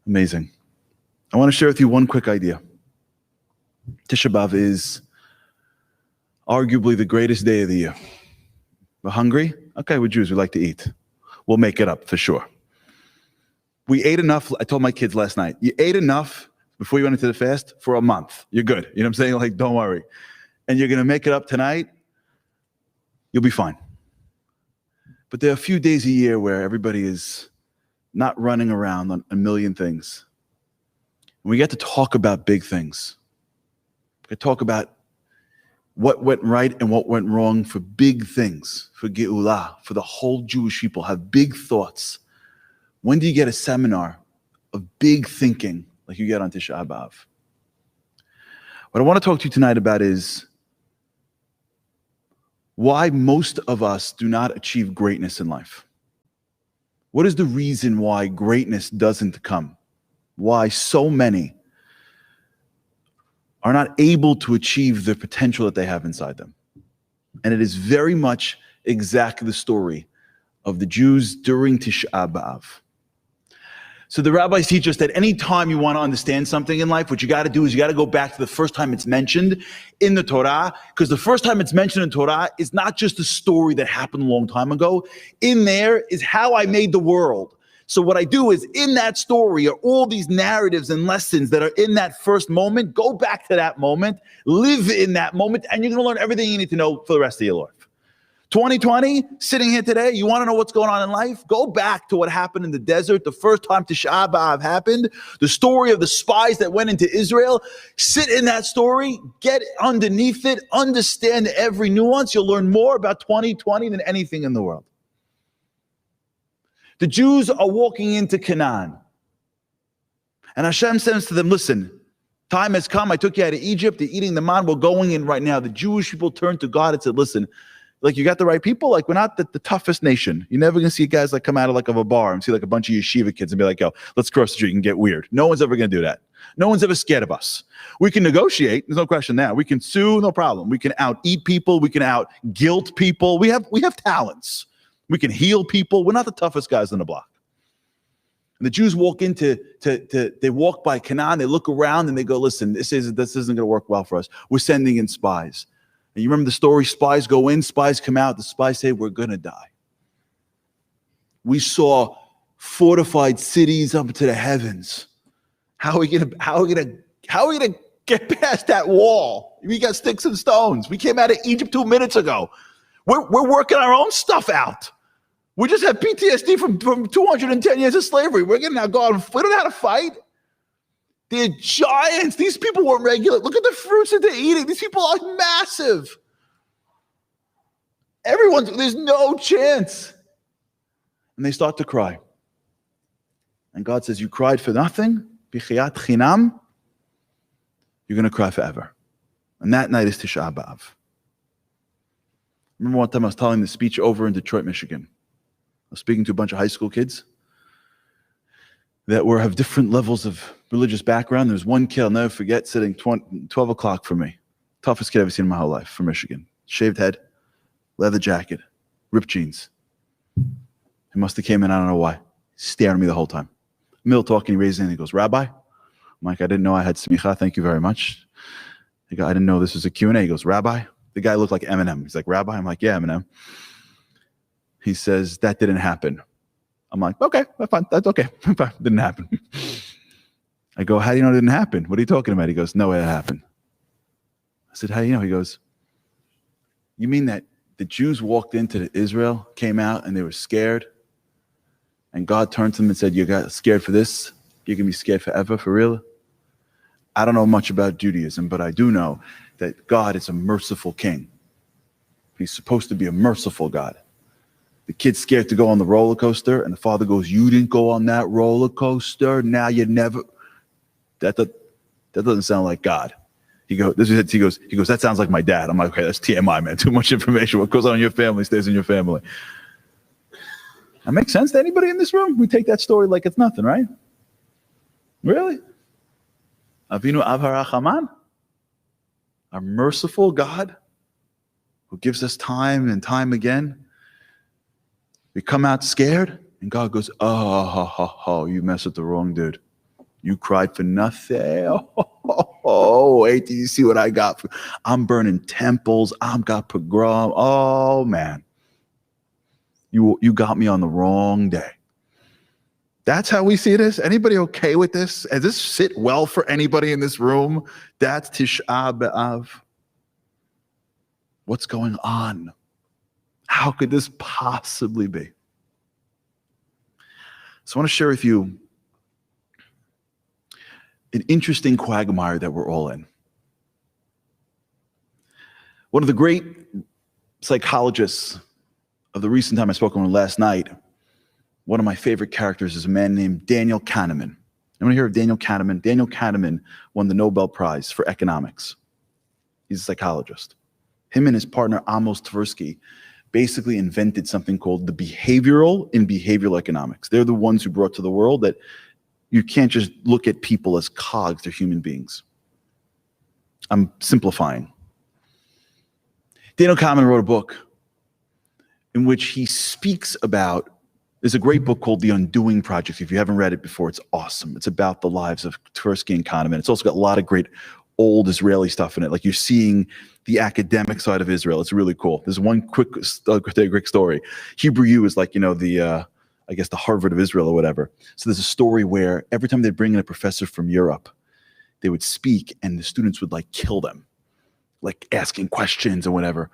Amazing. I want to share with you one quick idea. Tisha B'Av is arguably the greatest day of the year. We're hungry? Okay, we're Jews, we like to eat. We'll make it up for sure. We ate enough. I told my kids last night, you ate enough before you went into the fast for a month. You're good. You know what I'm saying? Like, don't worry. And you're going to make it up tonight. You'll be fine. But there are a few days a year where everybody is not running around on a million things. And we get to talk about big things. We talk about what went right and what went wrong for big things, for Geulah, for the whole Jewish people, have big thoughts. When do you get a seminar of big thinking like you get on Tish'a BAb? What I want to talk to you tonight about is why most of us do not achieve greatness in life. What is the reason why greatness doesn't come? Why so many are not able to achieve the potential that they have inside them? And it is very much exactly the story of the Jews during Tish'a B'Av. So the rabbis teach us that any time you want to understand something in life, what you got to do is you got to go back to the first time it's mentioned in the Torah, because the first time it's mentioned in Torah is not just a story that happened a long time ago. In there is how I made the world. So what I do is in that story are all these narratives and lessons that are in that first moment. Go back to that moment, live in that moment, and you're going to learn everything you need to know for the rest of your life. 2020, sitting here today, you want to know what's going on in life? Go back to what happened in the desert the first time Tish'a B'Av happened, the story of the spies that went into Israel. Sit in that story, get underneath it, understand every nuance. You'll learn more about 2020 than anything in the world. The Jews are walking into Canaan. And Hashem says to them, listen, time has come. I took you out of Egypt. They're eating the man. We're going in right now. The Jewish people turned to God and said, listen, like, you got the right people. Like, we're not the toughest nation. You're never going to see guys like come out of a bar and see like a bunch of yeshiva kids and be like, yo, let's cross the street and get weird. No one's ever going to do that. No one's ever scared of us. We can negotiate. There's no question there. We can sue, no problem. We can out-eat people. We can out-guilt people. We have talents. We can heal people. We're not the toughest guys on the block. And the Jews walk they walk by Canaan. They look around and they go, listen, this isn't going to work well for us. We're sending in spies. And you remember the story, spies go in, spies come out. The spies say, we're going to die. We saw fortified cities up to the heavens. How are we going to get past that wall? We got sticks and stones. We came out of Egypt 2 minutes ago. We're working our own stuff out. We just have PTSD from 210 years of slavery. We're going to now go out. We don't know how to fight. They're giants. These people weren't regular. Look at the fruits that they're eating. These people are massive. There's no chance. And they start to cry. And God says, you cried for nothing? B'chiyat chinam? You're going to cry forever. And that night is Tish'a B'Av. Remember one time I was telling the speech over in Detroit, Michigan. I was speaking to a bunch of high school kids that have different levels of religious background. There's one kid I'll never forget sitting 12 o'clock for me. Toughest kid I've ever seen in my whole life from Michigan. Shaved head, leather jacket, ripped jeans. He must have came in, I don't know why, staring at me the whole time. Middle talking, he raises his hand, he goes, Rabbi? I'm like, I didn't know I had smicha, thank you very much. I didn't know this was a Q&A. He goes, Rabbi? The guy looked like Eminem. He's like, Rabbi? I'm like, yeah, Eminem. He says, that didn't happen. I'm like, okay, that's fine. That's okay. Didn't happen. I go, how do you know it didn't happen? What are you talking about? He goes, no, it happened. I said, how do you know? He goes, you mean that the Jews walked into Israel, came out, and they were scared? And God turned to them and said, you got scared for this? You're going to be scared forever, for real? I don't know much about Judaism, but I do know that God is a merciful king. He's supposed to be a merciful God. The kid's scared to go on the roller coaster, and the father goes, you didn't go on that roller coaster, now you never. That doesn't sound like God. He goes, that sounds like my dad. I'm like, okay, that's TMI, man. Too much information. What goes on in your family stays in your family. That makes sense to anybody in this room? We take that story like it's nothing, right? Really? Avinu Av HaRachaman? Our merciful God who gives us time and time again. We come out scared, and God goes, oh, you mess with the wrong dude. You cried for nothing. Oh, wait till you see what I got. I'm burning temples. I've got pogrom. Oh, man. You got me on the wrong day. That's how we see this. Anybody okay with this? Does this sit well for anybody in this room? That's Tish'a B'Av. What's going on? How could this possibly be? So I want to share with you an interesting quagmire that we're all in. One of the great psychologists of the recent time I spoke with last night, one of my favorite characters is a man named Daniel Kahneman. You want to hear of Daniel Kahneman? Daniel Kahneman won the Nobel Prize for economics. He's a psychologist. Him and his partner, Amos Tversky, basically invented something called the behavioral in behavioral economics. They're the ones who brought to the world that you can't just look at people as cogs, they're human beings. I'm simplifying. Daniel Kahneman wrote a book in which he speaks about, there's a great book called The Undoing Project. If you haven't read it before, it's awesome. It's about the lives of Tversky and Kahneman. It's also got a lot of great old Israeli stuff in it. Like you're seeing the academic side of Israel. It's really cool. There's one quick story. Hebrew U is like, I guess the Harvard of Israel or whatever. So there's a story where every time they'd bring in a professor from Europe, they would speak and the students would like kill them, like asking questions or whatever.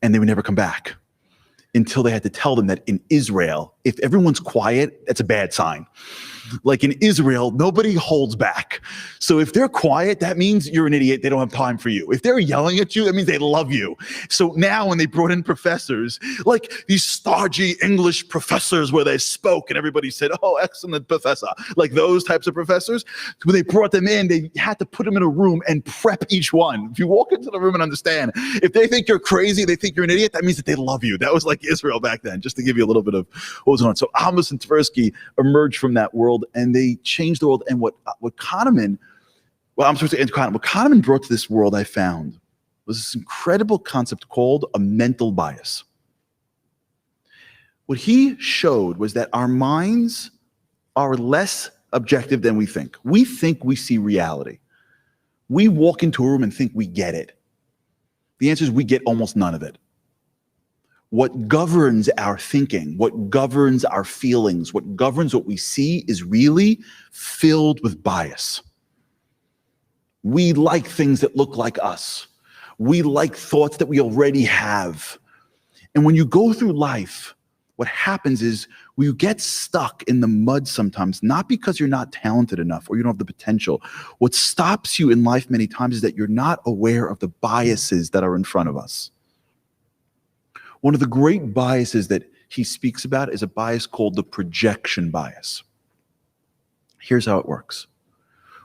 And they would never come back until they had to tell them that in Israel, if everyone's quiet, that's a bad sign. Like in Israel, nobody holds back. So if they're quiet, that means you're an idiot. They don't have time for you. If they're yelling at you, that means they love you. So now when they brought in professors, like these stodgy English professors where they spoke and everybody said, oh, excellent professor, like those types of professors, when they brought them in, they had to put them in a room and prep each one. If you walk into the room and understand, if they think you're crazy, they think you're an idiot, that means that they love you. That was like Israel back then, just to give you a little bit of what was on. So Amos and Tversky emerged from that world and they changed the world. And what Kahneman brought to this world, I found, was this incredible concept called a mental bias. What he showed was that our minds are less objective than we think. We think we see reality. We walk into a room and think we get it. The answer is we get almost none of it. What governs our thinking, what governs our feelings, what governs what we see is really filled with bias. We like things that look like us. We like thoughts that we already have. And when you go through life, what happens is you get stuck in the mud sometimes, not because you're not talented enough or you don't have the potential. What stops you in life many times is that you're not aware of the biases that are in front of us. One of the great biases that he speaks about is a bias called the projection bias. Here's how it works.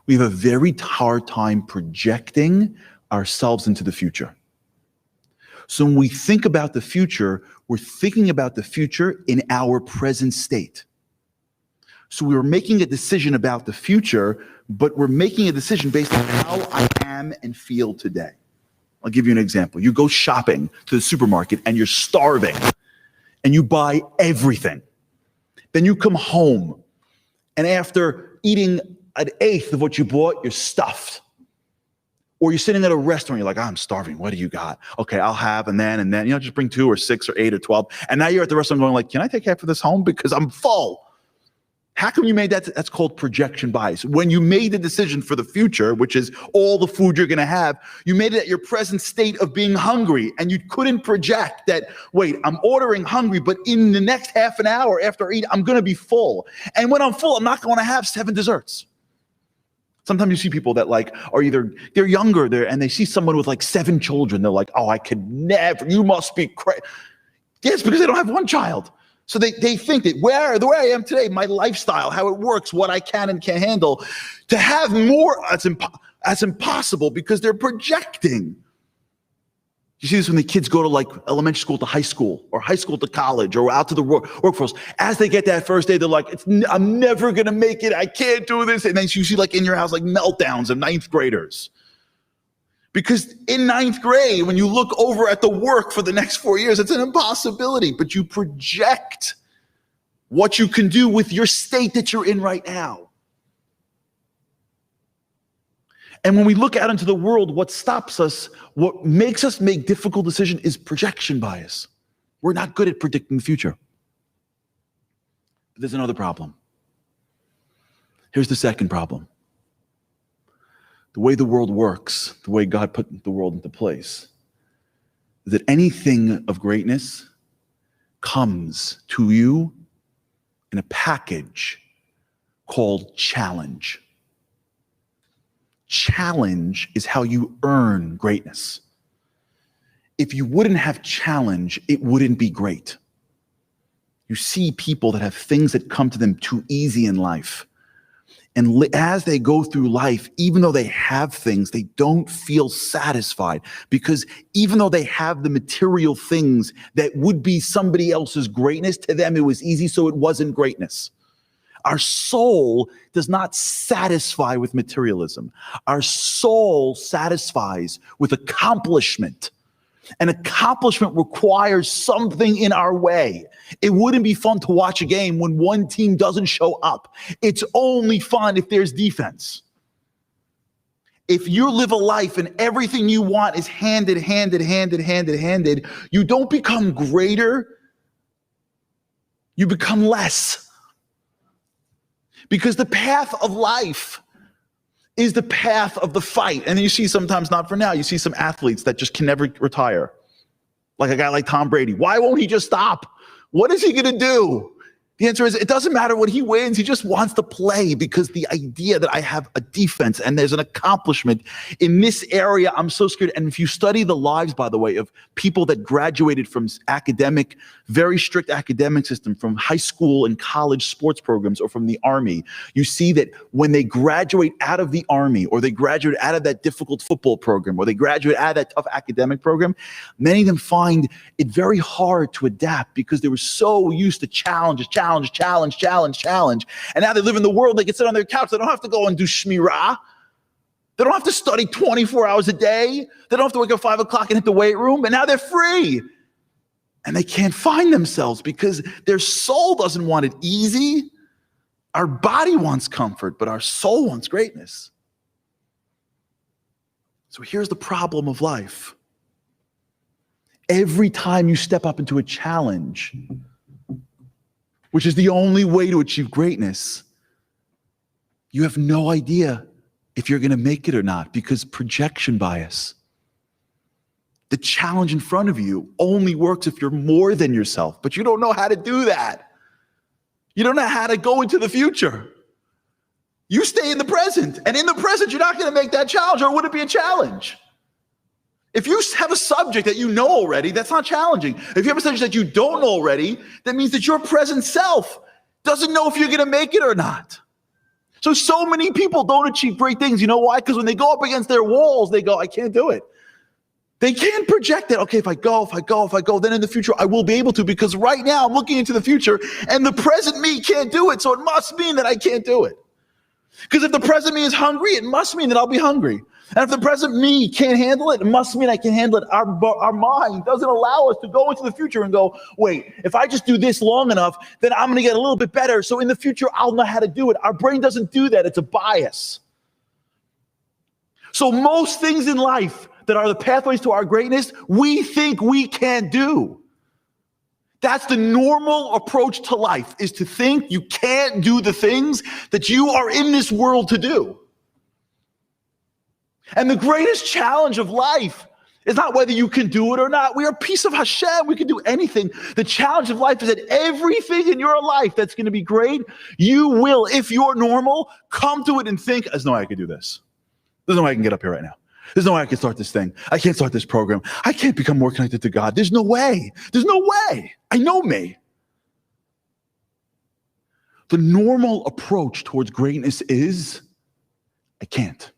We have a very hard time projecting ourselves into the future. So when we think about the future, we're thinking about the future in our present state. So we were making a decision about the future, but we're making a decision based on how I am and feel today. I'll give you an example. You go shopping to the supermarket and you're starving and you buy everything. Then you come home and after eating an eighth of what you bought, you're stuffed. Or you're sitting at a restaurant, you're like, I'm starving. What do you got? Okay, I'll have and then, just bring 2 or 6 or 8 or 12. And now you're at the restaurant going like, can I take half of this home because I'm full? How come you made that? That's called projection bias. When you made the decision for the future, which is all the food you're going to have, you made it at your present state of being hungry. And you couldn't project that, wait, I'm ordering hungry, but in the next half an hour after I eat, I'm going to be full. And when I'm full, I'm not going to have 7 desserts. Sometimes you see people that they're younger and they see someone with like 7 children. They're like, oh, I could never, you must be crazy. Yes, because they don't have one child. So they think that the way I am today, my lifestyle, how it works, what I can and can't handle, to have more, that's impossible because they're projecting. You see this when the kids go to like elementary school to high school or high school to college or out to the workforce. As they get that first day, they're like, I'm never going to make it. I can't do this. And then you see like in your house, like meltdowns of 9th graders. Because in 9th grade, when you look over at the work for the next 4 years, it's an impossibility, but you project what you can do with your state that you're in right now. And when we look out into the world, what stops us, what makes us make difficult decisions is projection bias. We're not good at predicting the future. But there's another problem. Here's the second problem. The way the world works, the way God put the world into place, is that anything of greatness comes to you in a package called challenge. Challenge is how you earn greatness. If you wouldn't have challenge, it wouldn't be great. You see people that have things that come to them too easy in life. And as they go through life, even though they have things, they don't feel satisfied, because even though they have the material things that would be somebody else's greatness, to them it was easy, so it wasn't greatness. Our soul does not satisfy with materialism. Our soul satisfies with accomplishment. And accomplishment requires something in our way. It wouldn't be fun to watch a game when one team doesn't show up. It's only fun if there's defense. If you live a life and everything you want is handed, you don't become greater, you become less. Because the path of life is the path of the fight. And then you see sometimes, not for now, you see some athletes that just can never retire. Like a guy like Tom Brady. Why won't he just stop? What is he going to do? The answer is, it doesn't matter what he wins. He just wants to play, because the idea that I have a defense and there's an accomplishment in this area, I'm so scared. And if you study the lives, by the way, of people that graduated from very strict academic system, from high school and college sports programs, or from the army, you see that when they graduate out of the army, or they graduate out of that difficult football program, or they graduate out of that tough academic program, many of them find it very hard to adapt, because they were so used to challenges. And now they live in the world, they can sit on their couch. They don't have to go and do shmirah. They don't have to study 24 hours a day. They don't have to wake up 5 o'clock and hit the weight room. And now they're free. And they can't find themselves because their soul doesn't want it easy. Our body wants comfort, but our soul wants greatness. So here's the problem of life. Every time you step up into a challenge, which is the only way to achieve greatness, you have no idea if you're going to make it or not, because projection bias. The challenge in front of you only works if you're more than yourself, but you don't know how to do that. You don't know how to go into the future. You stay in the present, and in the present, you're not going to make that challenge, or it wouldn't be a challenge. If you have a subject that you know already, that's not challenging. If you have a subject that you don't know already, that means that your present self doesn't know if you're going to make it or not. So many people don't achieve great things. You know why? Because when they go up against their walls, they go, I can't do it. They can't project it. Okay, if I go, then in the future I will be able to, because right now I'm looking into the future and the present me can't do it. So it must mean that I can't do it. Because if the present me is hungry, it must mean that I'll be hungry. And if the present me can't handle it, it must mean I can handle it. Our mind doesn't allow us to go into the future and go, wait, if I just do this long enough, then I'm going to get a little bit better. So in the future, I'll know how to do it. Our brain doesn't do that. It's a bias. So most things in life that are the pathways to our greatness, we think we can't do. That's the normal approach to life, is to think you can't do the things that you are in this world to do. And the greatest challenge of life is not whether you can do it or not. We are a piece of Hashem. We can do anything. The challenge of life is that everything in your life that's going to be great, you will, if you're normal, come to it and think, there's no way I can do this. There's no way I can get up here right now. There's no way I can start this thing. I can't start this program. I can't become more connected to God. There's no way. There's no way. I know me. The normal approach towards greatness is, I can't.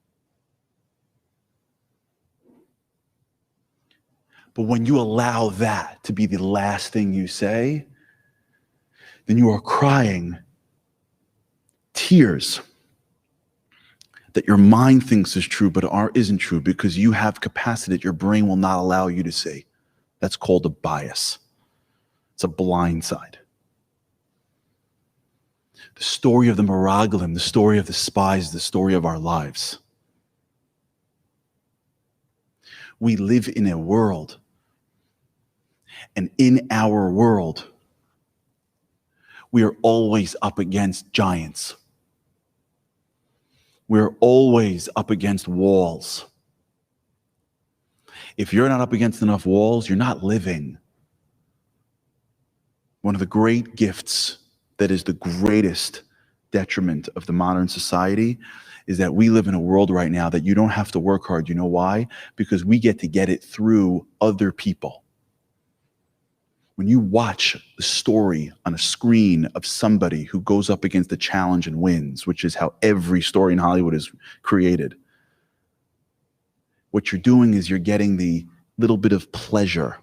But when you allow that to be the last thing you say, then you are crying tears that your mind thinks is true, but isn't true, because you have capacity that your brain will not allow you to see. That's called a bias. It's a blind side. The story of the Meraglim, the story of the spies, the story of our lives. We live in a world. And in our world, we are always up against giants. We're always up against walls. If you're not up against enough walls, you're not living. One of the great gifts that is the greatest detriment of the modern society is that we live in a world right now that you don't have to work hard. You know why? Because we get to get it through other people. When you watch the story on a screen of somebody who goes up against a challenge and wins, which is how every story in Hollywood is created, what you're doing is you're getting the little bit of pleasure.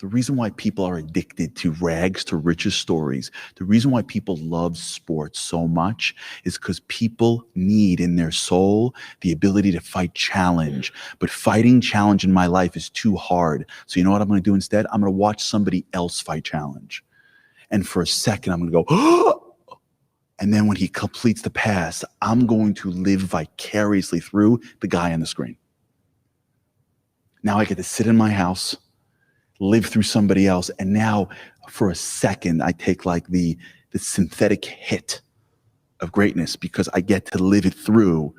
The reason why people are addicted to rags to riches stories, the reason why people love sports so much is because people need in their soul the ability to fight challenge. But fighting challenge in my life is too hard. So you know what I'm going to do instead? I'm going to watch somebody else fight challenge. And for a second, I'm going to go, oh! And then when he completes the pass, I'm going to live vicariously through the guy on the screen. Now I get to sit in my house, live through somebody else, and now for a second I take like the synthetic hit of greatness because I get to live it through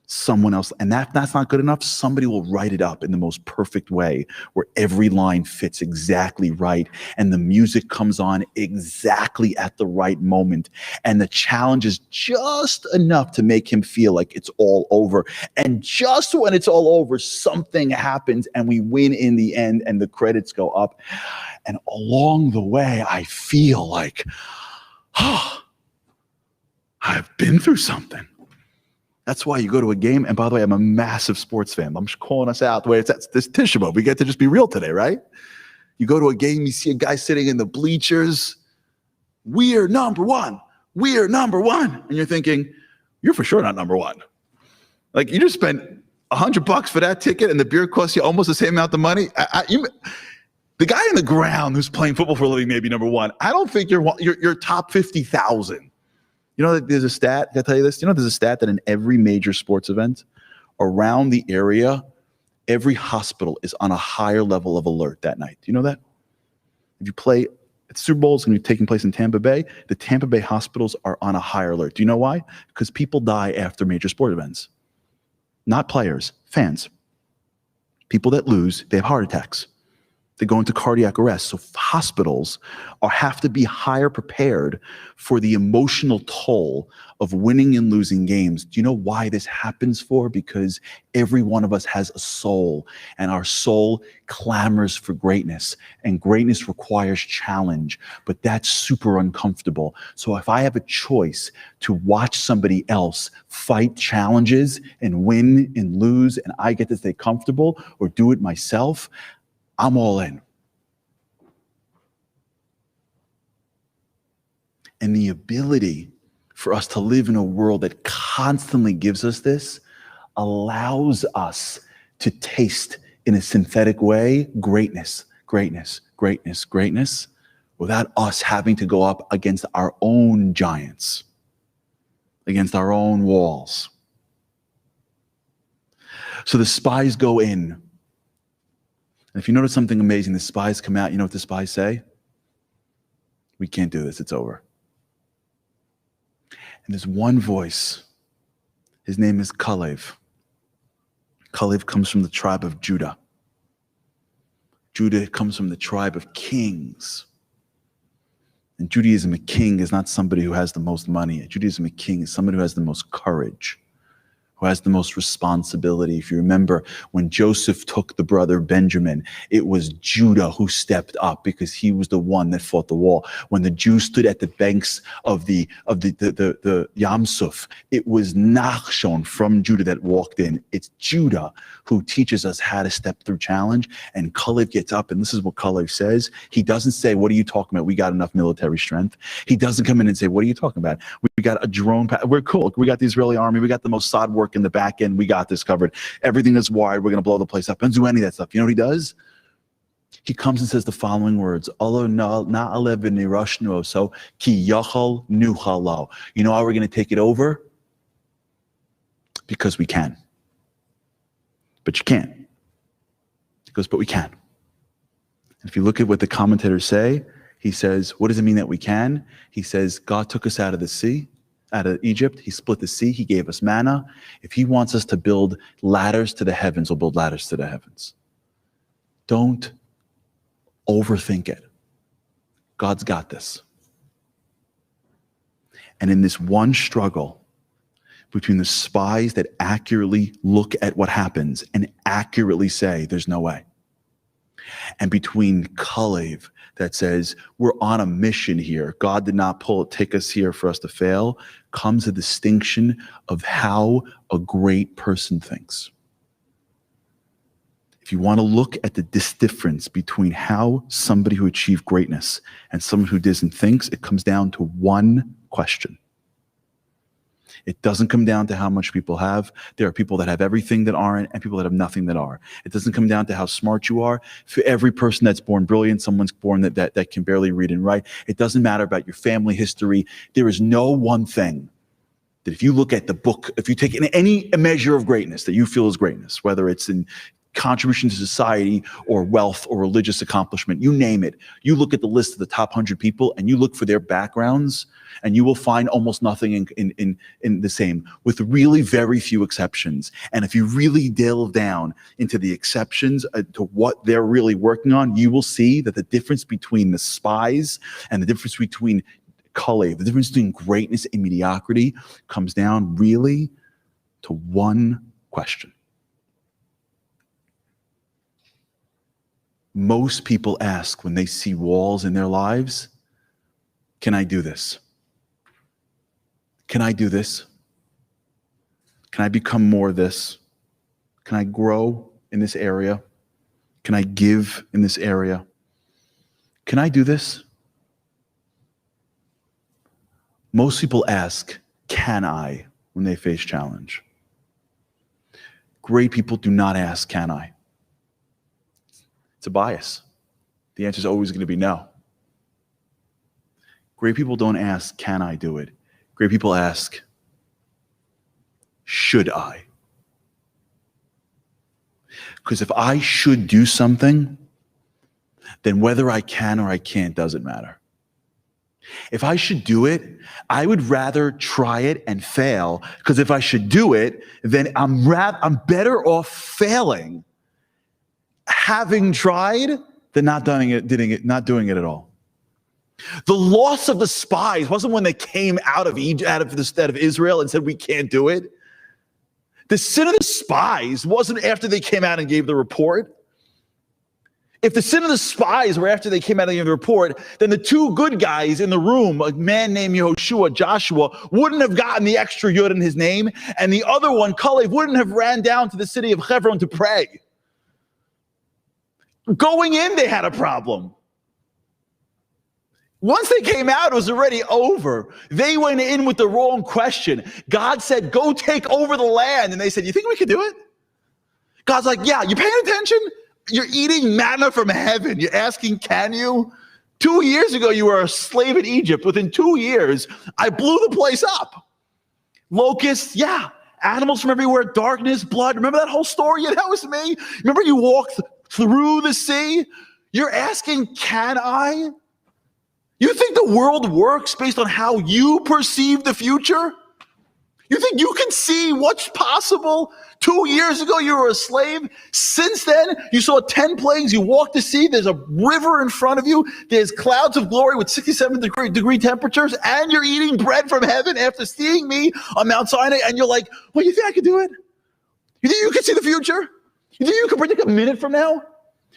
someone else. And that's not good enough. Somebody will write it up in the most perfect way where every line fits exactly right and the music comes on exactly at the right moment and the challenge is just enough to make him feel like it's all over. And just when it's all over, something happens and we win in the end and the credits go up. And along the way, I feel like, oh, I've been through something. That's why you go to a game. And by the way, I'm a massive sports fan. I'm just calling us out the way it's at this Tisha B'Av. We get to just be real today, right? You go to a game, you see a guy sitting in the bleachers. We're number one. We're number one. And you're thinking, you're for sure not number one. Like you just spent $100 for that ticket and the beer costs you almost the same amount of money. The guy in the ground who's playing football for a living may be number one. I don't think you're top 50,000. You know, there's a stat, can I tell you this? You know, there's a stat that in every major sports event around the area, every hospital is on a higher level of alert that night. Do you know that? If you play at Super Bowl, it's going to be taking place in Tampa Bay. The Tampa Bay hospitals are on a higher alert. Do you know why? Because people die after major sport events. Not players, fans. People that lose, they have heart attacks. They go into cardiac arrest. So hospitals have to be higher prepared for the emotional toll of winning and losing games. Do you know why this happens for? Because every one of us has a soul, and our soul clamors for greatness, and greatness requires challenge, but that's super uncomfortable. So if I have a choice to watch somebody else fight challenges and win and lose, and I get to stay comfortable or do it myself, I'm all in. And the ability for us to live in a world that constantly gives us this allows us to taste in a synthetic way greatness, greatness, greatness, greatness, without us having to go up against our own giants, against our own walls. So the spies go in. And if you notice something amazing, the spies come out, you know what the spies say? We can't do this, it's over. And there's one voice. His name is Kalev. Kalev comes from the tribe of Judah. Judah comes from the tribe of kings. In Judaism, a king is not somebody who has the most money. In Judaism, a king is somebody who has the most courage, who has the most responsibility. If you remember, when Joseph took the brother Benjamin, it was Judah who stepped up because he was the one that fought the war. When the Jews stood at the banks of the Yam Suf, it was Nachshon from Judah that walked in. It's Judah who teaches us how to step through challenge. And Kalev gets up, and this is what Kalev says. He doesn't say, what are you talking about? We got enough military strength. He doesn't come in and say, what are you talking about? We got a drone. We're cool. We got the Israeli army. We got the Mossad work in the back end. We got this covered. Everything is wired. We're going to blow the place up. And do any of that stuff. You know what he does? He comes and says the following words. So ki yachal nuchalo. You know how we're going to take it over? Because we can. But you can't. goes, but we can. And if you look at what the commentators say, he says, what does it mean that we can? He says, God took us out of the sea, out of Egypt. He split the sea. He gave us manna. If he wants us to build ladders to the heavens, we'll build ladders to the heavens. Don't overthink it. God's got this. And in this one struggle between the spies that accurately look at what happens and accurately say, there's no way, and between Kalev that says, we're on a mission here, God did not take us here for us to fail, comes a distinction of how a great person thinks. If you want to look at this difference between how somebody who achieved greatness and someone who doesn't thinks, it comes down to one question. It doesn't come down to how much people have. There are people that have everything that aren't, and people that have nothing that are. It doesn't come down to how smart you are. For every person that's born brilliant, someone's born that can barely read and write. It doesn't matter about your family history. There is no one thing that if you look at the book, if you take any measure of greatness that you feel is greatness, whether it's in contribution to society or wealth or religious accomplishment, you name it. You look at the list of the top 100 people and you look for their backgrounds and you will find almost nothing in the same, with really very few exceptions. And if you really delve down into the exceptions to what they're really working on, you will see that the difference between the spies and the difference between Kalev, the difference between greatness and mediocrity comes down really to one question. Most people ask when they see walls in their lives, can I do this? Can I do this? Can I become more of this? Can I grow in this area? Can I give in this area? Can I do this? Most people ask, can I, when they face challenge. Great people do not ask, can I? It's a bias. The answer is always going to be no. Great people don't ask, can I do it? Great people ask, should I? Because if I should do something, then whether I can or I can't doesn't matter. If I should do it, I would rather try it and fail, because if I should do it, then I'm better off failing having tried than not doing it at all. The loss of the spies wasn't when they came out of Egypt, out of Israel, and said, we can't do it. The sin of the spies wasn't after they came out and gave the report. If the sin of the spies were after they came out and gave the report, then the two good guys in the room, a man named Yehoshua, Joshua, wouldn't have gotten the extra yud in his name, and the other one, Kalev, wouldn't have ran down to the city of Hebron to pray. Going in, they had a problem. Once they came out, it was already over. They went in with the wrong question. God said, go take over the land. And they said, you think we could do it? God's like, yeah, you paying attention? You're eating manna from heaven. You're asking, can you? 2 years ago, you were a slave in Egypt. Within 2 years, I blew the place up. Locusts, yeah. Animals from everywhere, darkness, blood. Remember that whole story? Yeah, that was me. Remember you walked through the sea? You're asking, can I? You think the world works based on how you perceive the future? You think you can see what's possible? 2 years ago, you were a slave. Since then, you saw 10 plagues. You walked the sea. There's a river in front of you. There's clouds of glory with 67 degree temperatures. And you're eating bread from heaven after seeing me on Mount Sinai. And you're like, well, you think I could do it? You think you can see the future? You think you can predict a minute from now?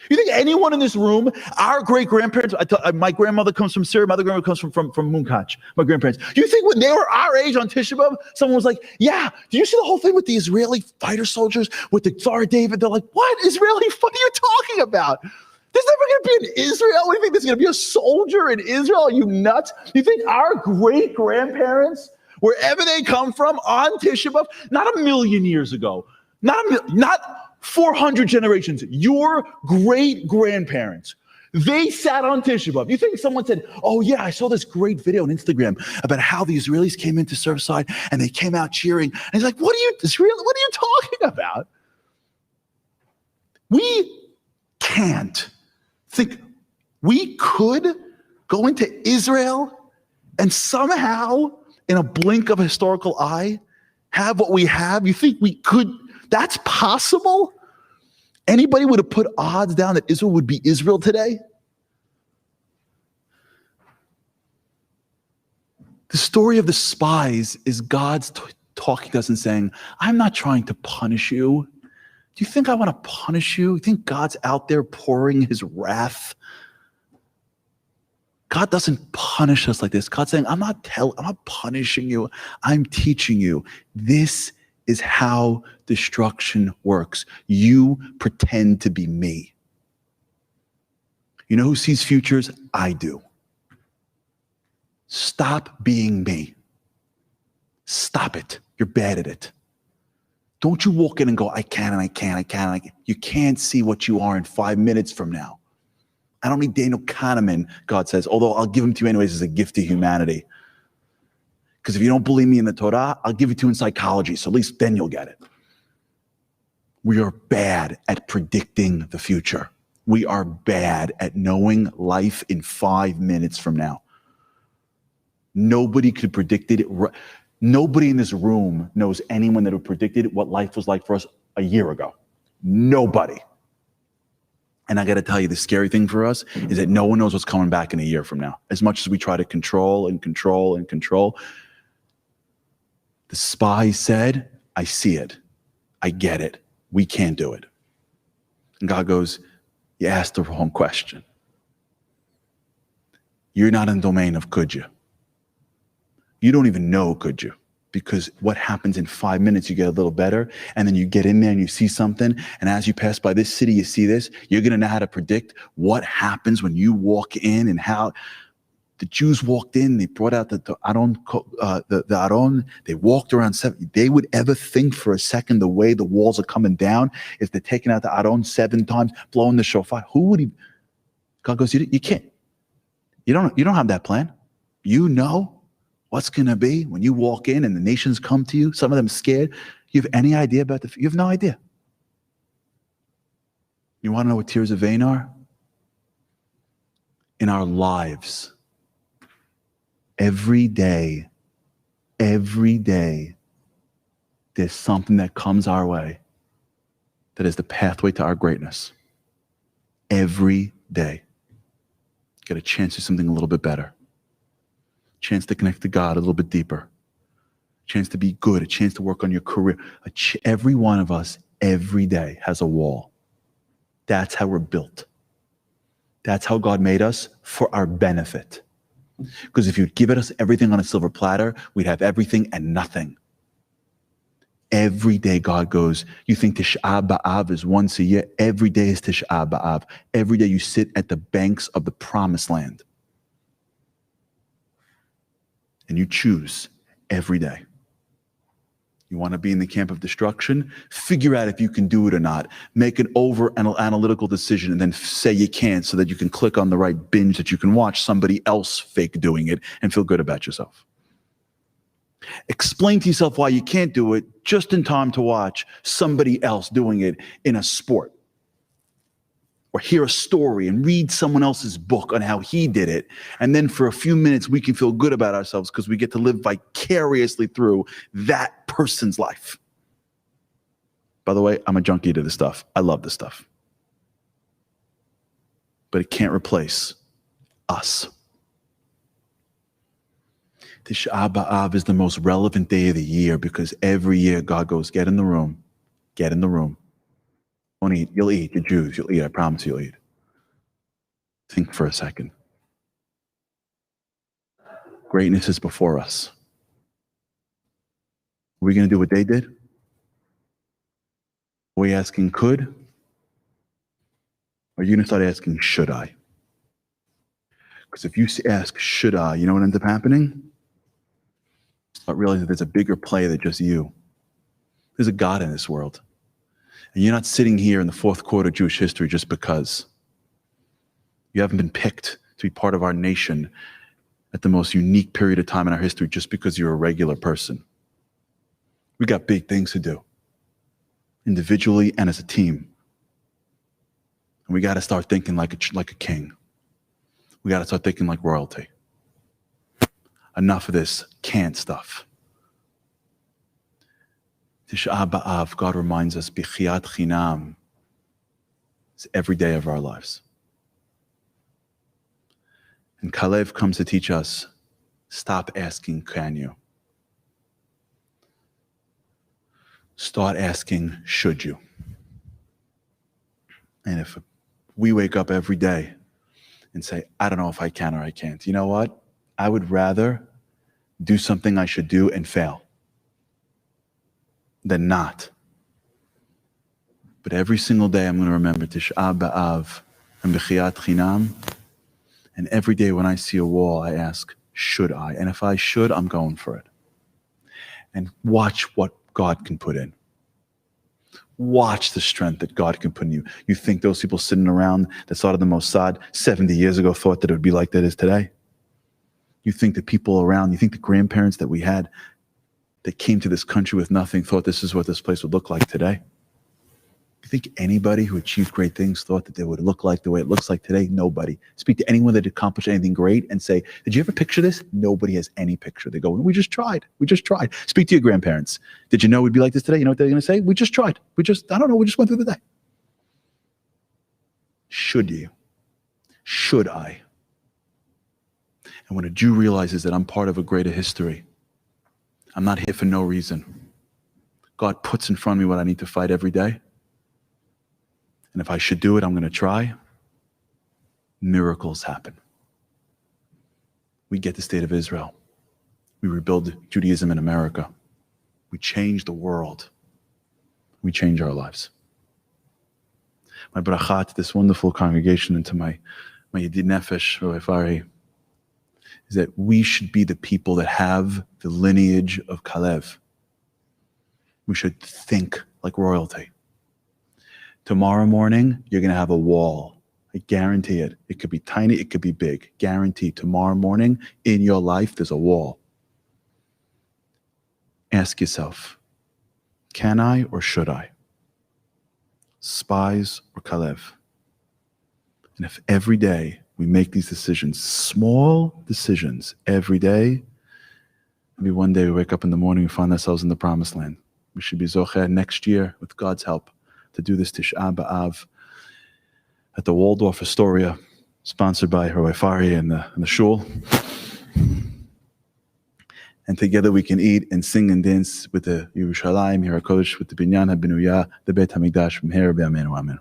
You think anyone in this room, our great-grandparents, my grandmother comes from Syria, my other grandmother comes from Munkach, my grandparents. Do you think when they were our age on Tisha B'Av, someone was like, yeah, do you see the whole thing with the Israeli fighter soldiers, with the Tsar David? They're like, what Israeli? What are you talking about? There's never going to be an Israel. What do you think? There's going to be a soldier in Israel? Are you nuts? You think our great-grandparents, wherever they come from, on Tisha B'Av, not a million years ago, not 400 generations, your great-grandparents, they sat on Tisha B'Av. You think someone said, oh yeah, I saw this great video on Instagram about how the Israelis came into Surfside and they came out cheering. And he's like, what are you talking about? We can't think we could go into Israel and somehow, in a blink of a historical eye, have what we have? You think we could? That's possible? Anybody would have put odds down that Israel would be Israel today? The story of the spies is God's talking to us and saying, I'm not trying to punish you. Do you think I want to punish you? You think God's out there pouring his wrath? God doesn't punish us like this. God's saying, I'm not punishing you. I'm teaching you. This is how destruction works. You pretend to be me. You know who sees futures? I do. Stop being me. Stop it. You're bad at it. Don't you walk in and go, I can and I can, I can, I can. You can't see what you are in 5 minutes from now. I don't need Daniel Kahneman, God says, although I'll give him to you anyways as a gift to humanity. Because if you don't believe me in the Torah, I'll give it to you in psychology, so at least then you'll get it. We are bad at predicting the future. We are bad at knowing life in 5 minutes from now. Nobody could predict it. Nobody in this room knows anyone that would predicted what life was like for us a year ago. Nobody. And I got to tell you, the scary thing for us is that no one knows what's coming back in a year from now. As much as we try to control and control and control, the spy said, I see it. I get it. We can't do it. And God goes, you asked the wrong question. You're not in the domain of could you. You don't even know, could you? Because what happens in 5 minutes, you get a little better, and then you get in there and you see something, and as you pass by this city, you see this, you're going to know how to predict what happens when you walk in and how the Jews walked in, they brought out the Aron, they walked around 7. They would ever think for a second the way the walls are coming down is they're taking out the Aron 7 times, blowing the shofar. Who would he? God goes, you can't. You don't have that plan. You know what's going to be when you walk in and the nations come to you, some of them scared. You have any idea about you have no idea. You want to know what tears of vain are? In our lives, every day, there's something that comes our way that is the pathway to our greatness. Every day. Get a chance to do something a little bit better. Chance to connect to God a little bit deeper, chance to be good, a chance to work on your career. Every one of us, every day, has a wall. That's how we're built. That's how God made us, for our benefit. Because if you'd given us everything on a silver platter, we'd have everything and nothing. Every day God goes, you think Tish'a B'Av is once a year? Every day is Tish'a B'Av. Every day you sit at the banks of the promised land. And you choose every day. You want to be in the camp of destruction? Figure out if you can do it or not. Make an over-analytical decision and then say you can so that you can click on the right binge that you can watch somebody else fake doing it and feel good about yourself. Explain to yourself why you can't do it just in time to watch somebody else doing it in a sport. Or hear a story and read someone else's book on how he did it. And then for a few minutes, we can feel good about ourselves because we get to live vicariously through that person's life. By the way, I'm a junkie to this stuff. I love this stuff. But it can't replace us. Tish'a B'Av is the most relevant day of the year because every year God goes, get in the room, get in the room. Don't eat. You'll eat. You're Jews. You'll eat. I promise you'll eat. Think for a second. Greatness is before us. Are we going to do what they did? Are we asking could? Or are you going to start asking should I? Because if you ask should I, you know what ends up happening? Start realizing that there's a bigger play than just you. There's a God in this world. And you're not sitting here in the fourth quarter of Jewish history just because. You haven't been picked to be part of our nation at the most unique period of time in our history just because you're a regular person. We got big things to do, individually and as a team. And we got to start thinking like a king. We got to start thinking like royalty. Enough of this can't stuff. Tish'a B'Av, God reminds us, b'chiyat chinam. It's every day of our lives. And Kalev comes to teach us, stop asking, can you? Start asking, should you? And if we wake up every day and say, I don't know if I can or I can't, you know what? I would rather do something I should do and fail than not. But every single day I'm going to remember Tish'a B'Av and b'chiyat chinam. And every day when I see a wall, I ask, should I? And if I should, I'm going for it. And watch what God can put in. Watch the strength that God can put in you. You think those people sitting around that started the Mossad 70 years ago thought that it would be like that is today? You think the people around, you think the grandparents that we had that came to this country with nothing thought this is what this place would look like today? You think anybody who achieved great things thought that they would look like the way it looks like today? Nobody. Speak to anyone that accomplished anything great and say, did you ever picture this? Nobody has any picture. They go, we just tried. We just tried. Speak to your grandparents. Did you know we'd be like this today? You know what they're going to say? We just tried. I don't know. We just went through the day. Should you? Should I? And when a Jew realizes that I'm part of a greater history, I'm not here for no reason. God puts in front of me what I need to fight every day. And if I should do it, I'm going to try. Miracles happen. We get the state of Israel. We rebuild Judaism in America. We change the world. We change our lives. My bracha to this wonderful congregation and to my Yedid Nefesh, Harary, is that we should be the people that have the lineage of Kalev. We should think like royalty. Tomorrow morning, you're going to have a wall. I guarantee it. It could be tiny, it could be big. Guaranteed. Tomorrow morning, in your life, there's a wall. Ask yourself, can I or should I? Spies or Kalev? And if every day we make these decisions, small decisions every day, maybe one day we wake up in the morning and find ourselves in the promised land. We should be zocher next year, with God's help, to do this Tish'a B'Av at the Waldorf Astoria, sponsored by Harary and the shul. And together we can eat and sing and dance with the Yerushalayim, Hirakodesh, with the Binyan HaBinuyah, the Beit HaMikdash, from here, Amen.